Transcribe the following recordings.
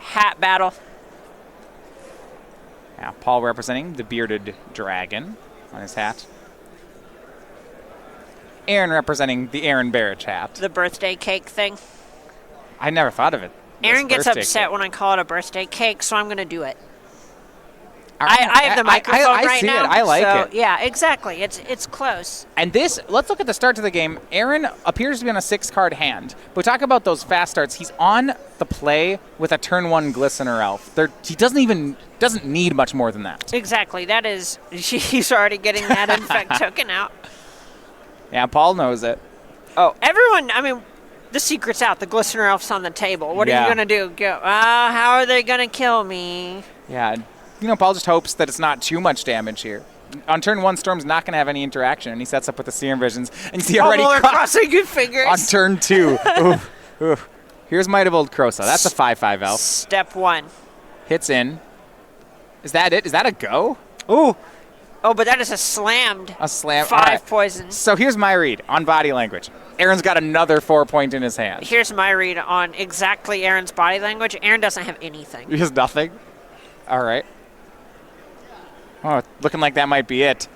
Hat battle. Yeah, Paul representing the bearded dragon on his hat. Aaron representing the Aaron Barich hat. The birthday cake thing. I never thought of it. Aaron gets upset when I call it a birthday cake, so I'm going to do it. I have the microphone right now. I see it. I like it. Yeah, exactly. It's close. And this, let's look at the start to the game. Aaron appears to be on a 6-card hand. But talk about those fast starts. He's on the play with a turn 1 Glistener Elf. He doesn't need much more than that. Exactly. That is, he's already getting that infect token out. Yeah, Paul knows it. Oh, everyone, I mean, the secret's out. The Glistener Elf's on the table. What are you going to do? Go, how are they going to kill me? Yeah. Paul just hopes that it's not too much damage here. On turn 1, Storm's not going to have any interaction, and he sets up with the Serum Visions. And you see already crossing good fingers. On turn 2. Ooh. Here's Might of Old Krosa. That's a 5/5 elf. Step 1. Hits in. Is that it? Is that a go? Ooh. Oh, but that is a slammed. A slam. 5 poison. So here's my read on body language. Aaron's got another 4-point in his hand. Here's my read on exactly Aaron's body language. Aaron doesn't have anything. He has nothing? All right. Oh, looking like that might be it.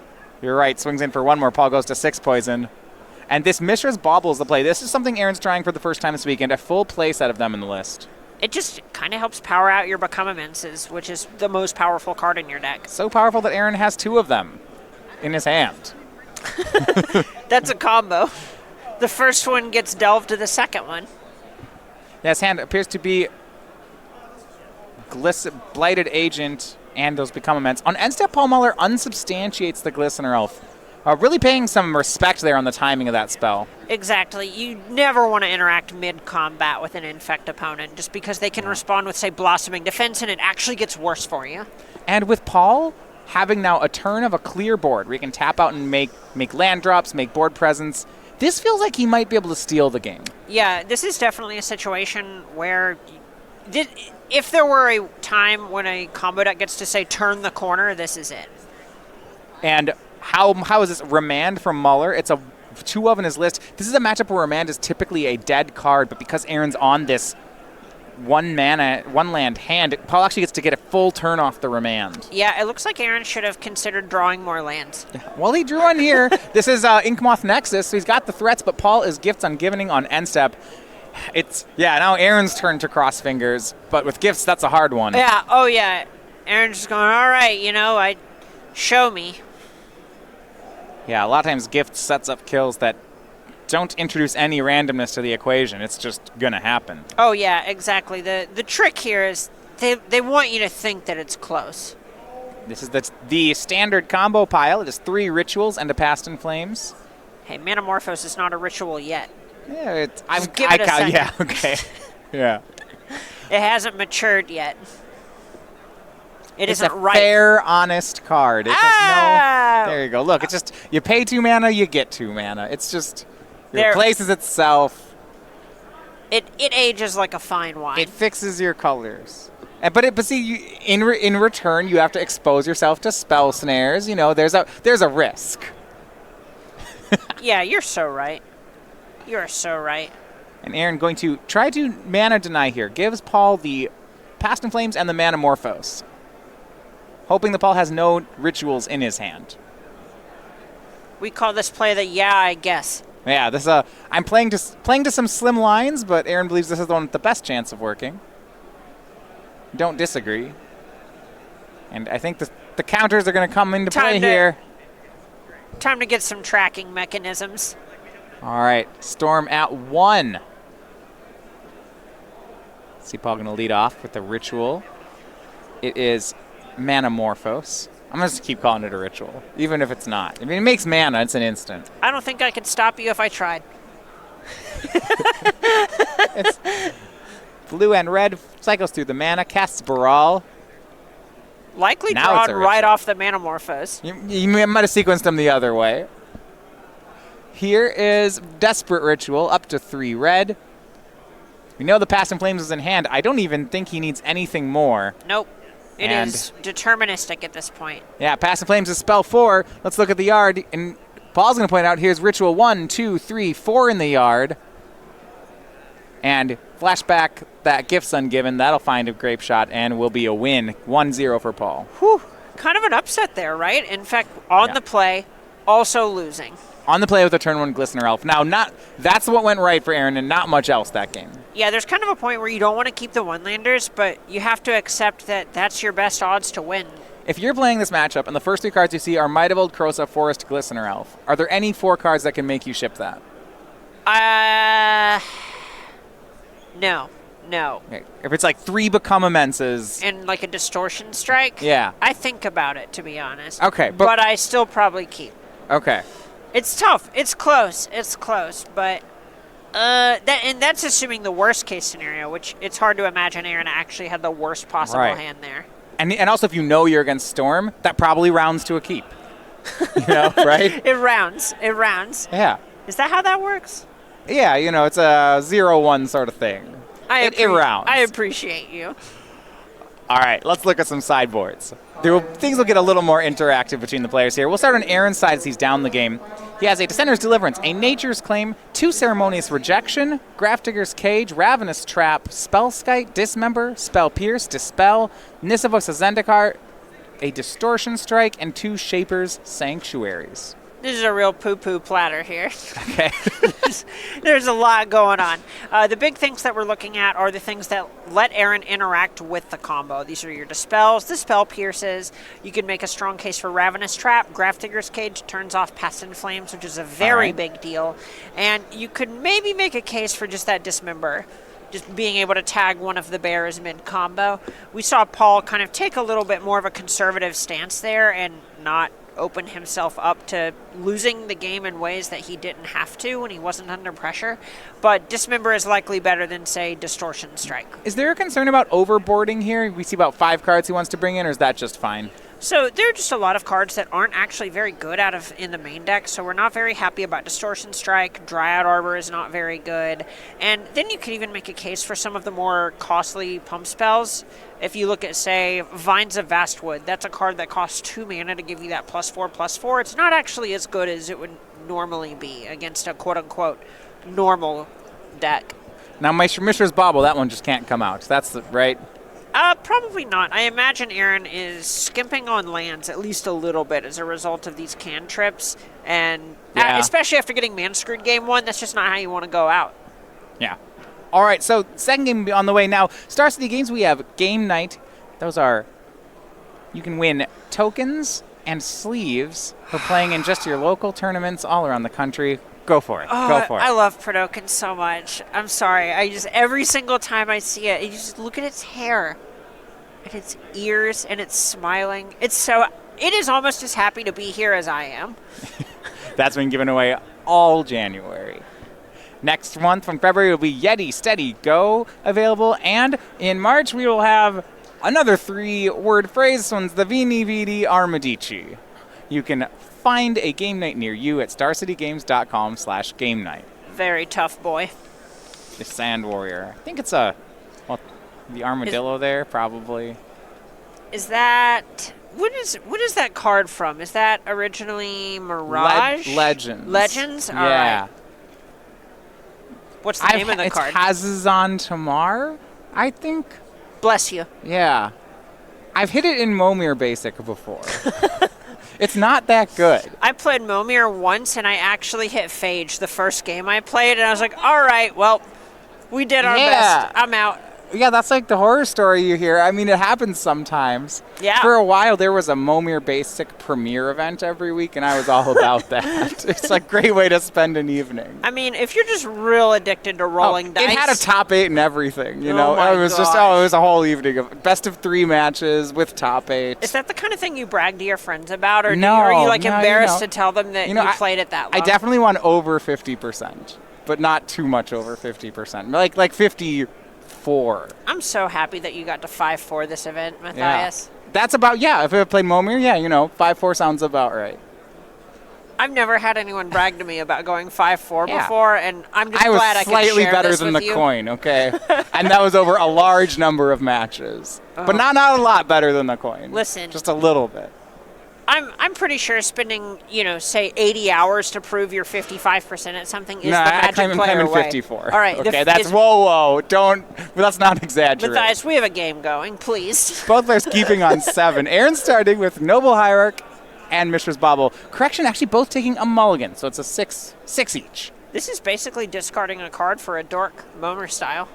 You're right. Swings in for 1 more. Paul goes to 6 poison. And this Mishra's Baubles the play. This is something Aaron's trying for the first time this weekend. A full play set of them in the list. It just kind of helps power out your Become Immenses, which is the most powerful card in your deck. So powerful that Aaron has 2 of them in his hand. That's a combo. The first one gets delved to the second one. Yeah, his hand appears to be Blighted Agent and those Become Immense. On end step, Paul Muller unsubstantiates the Glistener Elf. Really paying some respect there on the timing of that spell. Exactly. You never want to interact mid-combat with an infect opponent just because they can respond with, say, Blossoming Defense, and it actually gets worse for you. And with Paul having now a turn of a clear board where he can tap out and make land drops, make board presence, this feels like he might be able to steal the game. Yeah, this is definitely a situation where if there were a time when a combo deck gets to, say, turn the corner, this is it. And how is this? Remand from Muller. It's a 2 of in his list. This is a matchup where Remand is typically a dead card, but because Aaron's on this 1 land hand, Paul actually gets to get a full turn off the Remand. Yeah, it looks like Aaron should have considered drawing more lands. Well, he drew one here. This is Inkmoth Nexus, so he's got the threats, but Paul is Gifts on Giving on end step. Now Aaron's turn to cross fingers, but with Gifts, that's a hard one. Yeah, oh yeah. Aaron's just going, all right, show me. Yeah, a lot of times Gift sets up kills that don't introduce any randomness to the equation. It's just going to happen. Oh, yeah, exactly. The trick here is they want you to think that it's close. This is the standard combo pile. It is 3 rituals and a Past in Flames. Hey, Manamorphose is not a ritual yet. Yeah, give it a second. Yeah, okay. Yeah. It hasn't matured yet. It's a fair, honest card. There you go. Look, it's just, you pay 2 mana, you get 2 mana. It's just, it replaces itself. It ages like a fine wine. It fixes your colors. But see, in return, you have to expose yourself to spell snares. There's a risk. Yeah, you're so right. You're so right. And Aaron going to try to mana deny here. Gives Paul the Past in Flames and the Manamorphose, hoping that Paul has no rituals in his hand. We call this play the I guess. Yeah, this I'm playing to some slim lines, but Aaron believes this is the one with the best chance of working. Don't disagree. And I think the counters are going to come into play here. Time to get some tracking mechanisms. All right, Storm at 1. See Paul going to lead off with the ritual. It is Manamorphose. I'm going to keep calling it a ritual, even if it's not. I mean, it makes mana. It's an instant. I don't think I could stop you if I tried. It's blue and red, cycles through the mana, casts Baral. Likely drawn right off the Manamorphose. You might have sequenced them the other way. Here is Desperate Ritual, up to 3 red. We know the Past in Flames is in hand. I don't even think he needs anything more. Nope. It is deterministic at this point. Yeah, Past in Flames is spell 4. Let's look at the yard. And Paul's going to point out here's Ritual 1, 2, 3, 4 in the yard. And flashback that gift's ungiven. That'll find a grape shot and will be a win. 1-0 for Paul. Whew. Kind of an upset there, right? In fact, on the play, also losing. On the play with a turn 1 Glistener Elf. Now, that's what went right for Aaron and not much else that game. Yeah, there's kind of a point where you don't want to keep the one-landers, but you have to accept that that's your best odds to win. If you're playing this matchup and the first 3 cards you see are Might of Old Krosa, Forest, Glistener Elf, are there any 4 cards that can make you ship that? No. Okay. If it's like 3 Become Immenses. And like a Distortion Strike? Yeah. I think about it, to be honest. Okay. But I still probably keep. Okay. It's tough. It's close. But that's assuming the worst case scenario, which it's hard to imagine Aaron actually had the worst possible hand there. And also, if you know you're against Storm, that probably rounds to a keep. Right? It rounds. Yeah. Is that how that works? Yeah, it's a 0-1 sort of thing. It rounds. I appreciate you. All right, let's look at some sideboards. Things will get a little more interactive between the players here. We'll start on Aaron's side as he's down the game. He has a Descender's Deliverance, a Nature's Claim, 2 Ceremonious Rejection, Grafdigger's Cage, Ravenous Trap, Spellskite, Dismember, Spell Pierce, Dispel, Nisavos Zendikar, a Distortion Strike, and 2 Shaper's Sanctuaries. This is a real poo-poo platter here. Okay. There's a lot going on. The big things that we're looking at are the things that let Aaron interact with the combo. These are your Dispels, the Spell Pierces. You can make a strong case for Ravenous Trap. Grafdigger's Cage turns off Pest and Flames, which is a very big deal. And you could maybe make a case for just that Dismember, just being able to tag one of the bears mid-combo. We saw Paul kind of take a little bit more of a conservative stance there and not open himself up to losing the game in ways that he didn't have to when he wasn't under pressure. But Dismember is likely better than, say, Distortion Strike. Is there a concern about overboarding here? We see about 5 cards he wants to bring in, or is that just fine? So there are just a lot of cards that aren't actually very good in the main deck, so we're not very happy about Distortion Strike. Dryad Arbor is not very good. And then you could even make a case for some of the more costly pump spells. If you look at, say, Vines of Vastwood, that's a card that costs 2 mana to give you that +4/+4. It's not actually as good as it would normally be against a quote-unquote normal deck. Now, Mishra's Bauble, that one just can't come out. That's right? Probably not. I imagine Aaron is skimping on lands at least a little bit as a result of these cantrips. And especially after getting man-screwed game 1, that's just not how you want to go out. Yeah. All right, so second game on the way now. Star City Games, we have Game Night. Those are, you can win tokens and sleeves for playing in just your local tournaments all around the country. Go for it. Oh, Go for it. I love Pradokin so much. I'm sorry. Every single time I see it, you just look at its hair and its ears and it's smiling. It is almost as happy to be here as I am. That's been given away all January. Next month from February will be Yeti, Steady, Go available. And in March, we will have another 3-word phrase. This one's the Vini Vidi Armadici. You can find a game night near you at starcitygames.com/game night. Very tough boy. The Sand Warrior. I think it's the armadillo there, probably. Is that... What is that card from? Is that originally Mirage? Legends. Legends? All yeah. right. What's the name of the card? It's Hazazon Tamar, I think. Bless you. Yeah. I've hit it in Momir Basic before. It's not that good. I played Momir once, and I actually hit Phage the first game I played, and I was like, all right, well, we did our best. I'm out. Yeah, that's like the horror story you hear. I mean, it happens sometimes. Yeah. For a while, there was a Momir Basic premiere event every week, and I was all about that. It's a great way to spend an evening. I mean, if you're just real addicted to rolling dice. It had a top 8 and everything, you know? My it was gosh. it was a whole evening of best of 3 matches with top 8. Is that the kind of thing you brag to your friends about, or No, are you no, embarrassed to tell them that you played it that long? I definitely won over 50%, but not too much over 50%. Like 54. I'm so happy that you got to 5-4 this event, Matthias. Yeah. That's about, if I played Momir, 5-4 sounds about right. I've never had anyone brag to me about going 5-4 before, and I'm just glad I could share this with you. I was slightly better than the coin, okay? And that was over a large number of matches. But not a lot better than the coin. Listen. Just a little bit. I'm pretty sure spending, say 80 hours to prove you're 55% at something is No, the magic I'm player claiming way. 54. All right. Okay, that's whoa. Let's not exaggerate. Matthias, we have a game going, please. Both players keeping on 7. Aaron starting with Noble Hierarch and Mishra's Bauble. Correction, actually both taking a mulligan, so it's a 6 each. This is basically discarding a card for a dork Momer style.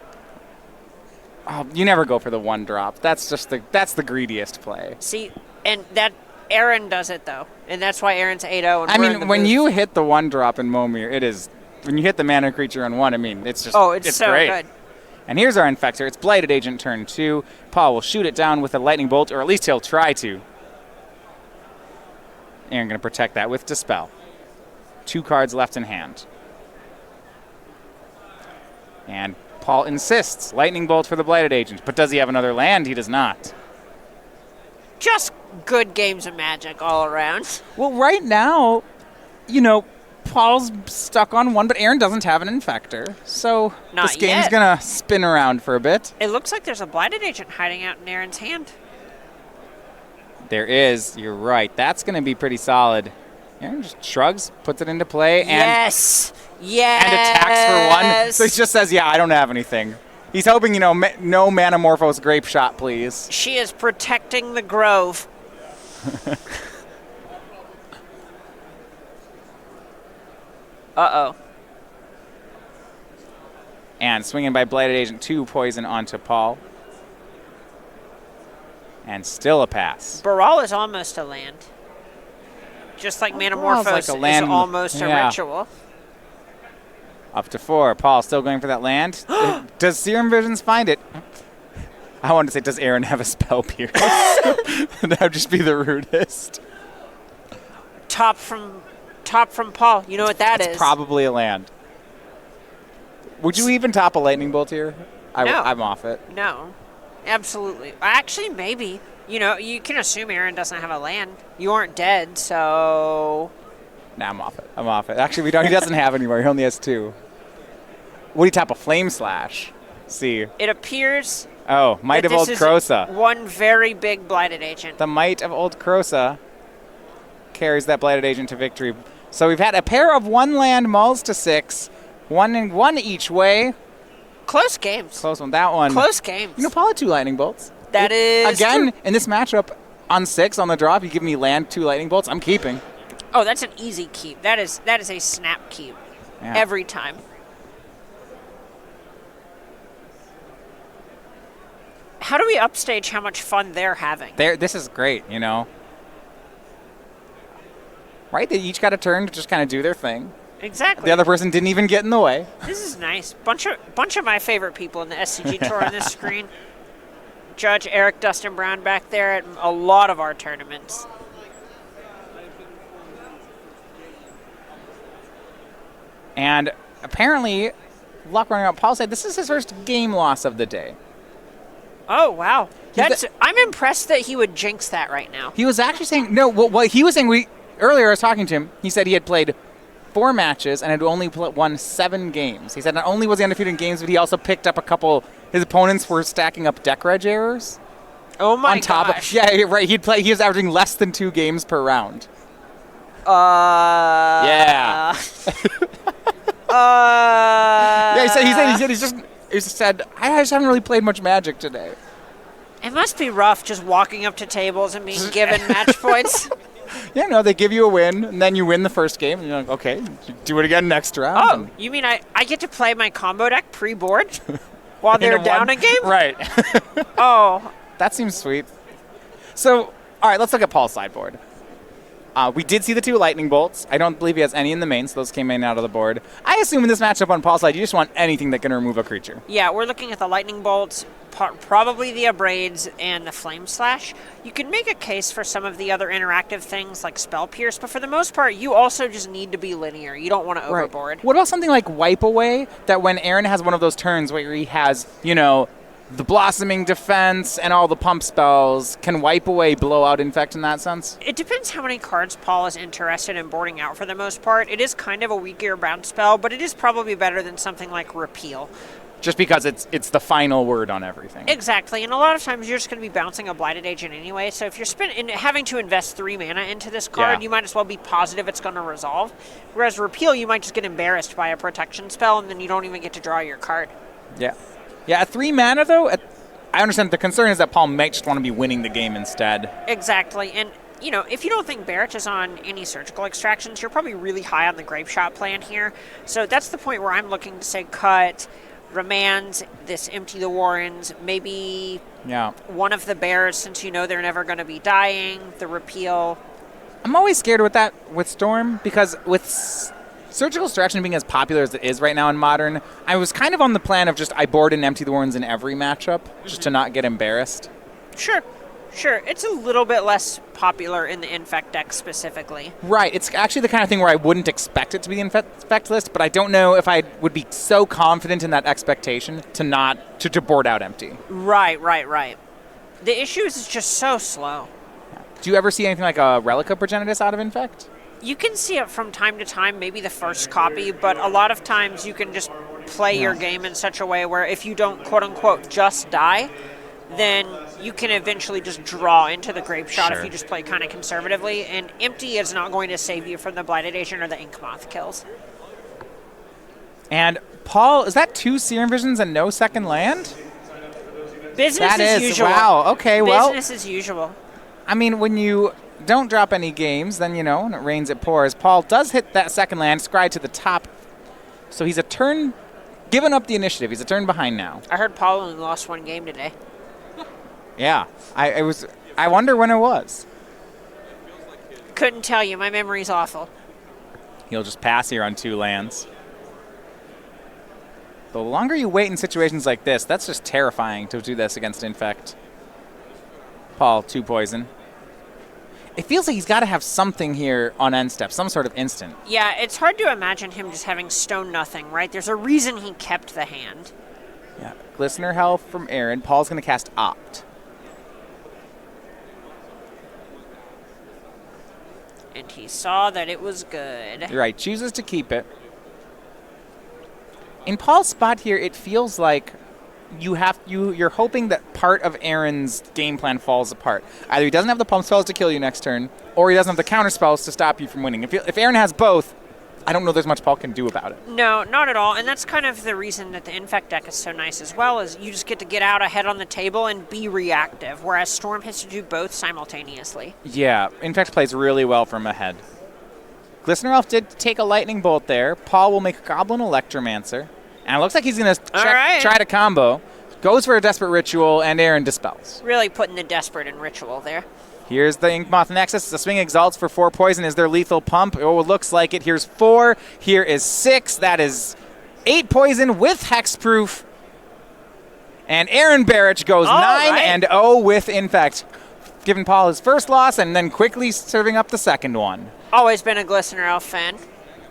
Oh, you never go for the 1-drop. That's the greediest play. See, and that Aaron does it though, and that's why Aaron's 8-0. And I mean, when you hit the 1-drop in Momir, when you hit the mana creature on 1, I mean, it's just it's so great. good. And here's our Infector. It's Blighted Agent turn 2. Paul will shoot it down with a Lightning Bolt, or at least he'll try to. Aaron going to protect that with Dispel. 2 cards left in hand. And Paul insists. Lightning Bolt for the Blighted Agent. But does he have another land? He does not. Just good games of Magic all around. Well, right now, Paul's stuck on 1, but Aaron doesn't have an Infector. So Not this game's yet. going to spin around for a bit. It looks like there's a Blighted Agent hiding out in Aaron's hand. There is. You're right. That's going to be pretty solid. Aaron just shrugs, puts it into play, and Yes. and attacks for 1. So he just says, yeah, I don't have anything. He's hoping, no Manamorphose Grape Shot, please. She is protecting the grove. Uh-oh. And swinging by Blighted Agent 2, poison onto Paul. And still a pass. Baral is almost a land. Just like Baral's Manamorphose like a land- is almost a yeah. ritual. Up to 4. Paul still going for that land. Does Serum Visions find it? I wanted to say, does Aaron have a Spell Pierce? That would just be the rudest. Top from Paul. You know what that is? Probably a land. Would you even top a Lightning Bolt here? No. I'm off it. No. Absolutely. Actually, maybe. You can assume Aaron doesn't have a land. You aren't dead, so... Nah, I'm off it. Actually, he doesn't have anymore. He only has 2. Would he top a Flame Slash? See. It appears Oh, Might of that Old this is Krosa. one very big Blighted Agent. The Might of Old Krosa carries that Blighted Agent to victory. So we've had a pair of 1-land mulls to 6. 1 each way. Close games. Close one. That one. Close games. Paul had 2 Lightning Bolts. That is Again, true. in this matchup, on 6 on the drop, you give me land 2 Lightning Bolts. I'm keeping. Oh, that's an easy keep. That is a snap keep. Yeah. Every time. How do we upstage how much fun they're having? This is great, Right? They each got a turn to just kind of do their thing. Exactly. The other person didn't even get in the way. This is nice. Bunch of my favorite people in the SCG tour on this screen. Judge Eric Dustin Brown back there at a lot of our tournaments. And apparently, luck running out. Paul said this is his first game loss of the day. Oh, wow. I'm impressed that he would jinx that right now. He was actually saying, no, what he was saying, earlier I was talking to him, he said he had played 4 matches and had only won 7 games. He said not only was he undefeated in games, but he also picked up a couple, his opponents were stacking up deck reg errors. Oh my on top gosh. Of, yeah, right, he was averaging less than 2 games per round. Yeah. Yeah, he said, I just haven't really played much Magic today. It must be rough just walking up to tables and being given match points. Yeah, no, they give you a win, and then you win the first game, and you're like, okay, do it again next round. Oh, you mean I get to play my combo deck pre-board while they're down a game? Right. Oh. That seems sweet. So, all right, let's look at Paul's sideboard. We did see the 2 Lightning Bolts. I don't believe he has any in the main, so those came in out of the board. I assume in this matchup on Paul's side, you just want anything that can remove a creature. Yeah, we're looking at the Lightning Bolts, probably the Abrades, and the Flame Slash. You can make a case for some of the other interactive things like Spell Pierce, but for the most part, you also just need to be linear. You don't want to overboard. What about something like Wipe Away, that when Aaron has one of those turns where he has, the Blossoming Defense and all the pump spells, can Wipe Away blow out Infect in that sense? It depends how many cards Paul is interested in boarding out for the most part. It is kind of a weaker bounce spell, but it is probably better than something like Repeal. just because it's the final word on everything. Exactly, and a lot of times you're just going to be bouncing a Blighted Agent anyway, so if you're having to invest 3 mana into this card, you might as well be positive it's going to resolve. Whereas Repeal, you might just get embarrassed by a protection spell, and then you don't even get to draw your card. Yeah. Yeah, at 3 mana, though, I understand the concern is that Paul might just want to be winning the game instead. Exactly, and if you don't think Barich is on any surgical extractions, you're probably really high on the Grape Shot plan here. So that's the point where I'm looking to say cut, remand, this Empty the Warrens, maybe one of the bears since they're never going to be dying, the Repeal. I'm always scared with Storm because with surgical extraction being as popular as it is right now in Modern, I was kind of on the plan of just I board and Empty the Warrens in every matchup just to not get embarrassed. Sure, it's a little bit less popular in the Infect deck specifically. Right, it's actually the kind of thing where I wouldn't expect it to be the Infect list, but I don't know if I would be so confident in that expectation to board out Empty. Right. The issue is it's just so slow. Do you ever see anything like a Relic of Progenitus out of Infect? You can see it from time to time, maybe the first copy, but a lot of times you can just play your game in such a way where if you don't quote-unquote just die, then you can eventually just draw into the Grape Shot if you just play kind of conservatively, and Empty is not going to save you from the Blighted Agent or the Ink Moth kills. And Paul, is that 2 Serum Visions and no second land? Business as usual. Wow, okay, well. Business as usual. I mean, when you don't drop any games, then, and it rains, it pours. Paul does hit that second land, scry to the top. So he's a turn, giving up the initiative. He's a turn behind now. I heard Paul only lost 1 game today. Yeah, I wonder when it was. Couldn't tell you. My memory's awful. He'll just pass here on 2 lands. The longer you wait in situations like this, that's just terrifying to do this against Infect. Paul, 2 poison. It feels like he's got to have something here on end step, some sort of instant. Yeah, it's hard to imagine him just having stone nothing, right? There's a reason he kept the hand. Yeah, Glistener Health from Aaron. Paul's going to cast Opt. And he saw that it was good. You're right, chooses to keep it. In Paul's spot here, it feels like you're hoping that part of Aaron's game plan falls apart. Either he doesn't have the pump spells to kill you next turn, or he doesn't have the counter spells to stop you from winning. If Aaron has both, I don't know there's much Paul can do about it. No, not at all. And that's kind of the reason that the Infect deck is so nice as well, is you just get to get out ahead on the table and be reactive, whereas Storm has to do both simultaneously. Yeah, Infect plays really well from ahead. Glistener Elf did take a Lightning Bolt there. Paul will make Goblin Electromancer. And it looks like he's going to try to combo. Goes for a Desperate Ritual, and Aaron dispels. Really putting the Desperate in Ritual there. Here's the Inkmoth Nexus. The Swing Exalts for 4 poison. Is there lethal pump? Oh, it looks like it. Here's 4. Here is 6. That is 8 poison with Hexproof. And Aaron Barich goes 9-0 with Infect, giving Paul his first loss and then quickly serving up the second one. Always been a Glistener Elf fan.